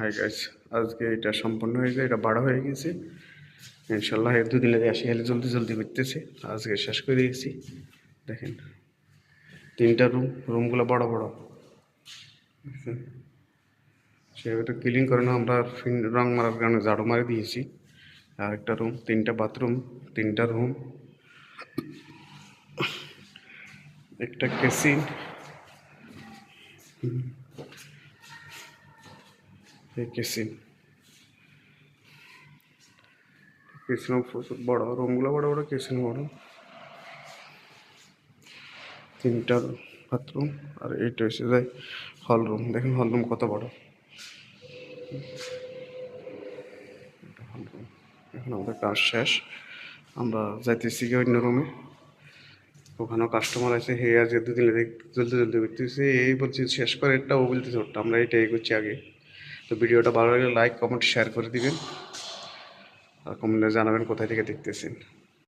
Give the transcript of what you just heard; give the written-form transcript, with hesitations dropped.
Hi guys, আজকে এটা সম্পূর্ণ হয়ে যায়, এটা বড় হয়ে গেছে। ইনশাল্লাহ এর দুদিনে আসি হেলে জলদি জলদি করতেছে। আজকে শেষ করে দিয়েছি। দেখেন 3টা রুমগুলো বড় বড়। সেটা ক্লিন করে না, আমরা রং মারার কারণে ঝাড়ু মারি দিয়েছি। আর একটা রুম, 3টা বাথরুম, 3টা রুম, একটা কেসিন, এই কেসিন কিচেন প্রচুর বড়, রুমগুলো বড় বড়, কিচেন বড়, 3টা বাথরুম। আর এইটা হচ্ছে যায় হল রুম। দেখেন হল রুম কত বড়, হল রুম। এখন আমাদের কাজ শেষ, আমরা যাইতেছি কি অন্য রুমে। ওখানেও কাস্টমার আছে, হে আজকে দুদিন জলদি জলদি করতেছে, এই বলছি শেষ করে একটা, ও বলতেছে ওটা, আমরা এইটাই করছি আগে। তো ভিডিওটা ভালো লাগলে লাইক কমেন্ট শেয়ার করে দিবেন, আর কমেন্টে জানাবেন কোথায় থেকে দেখতেছেন।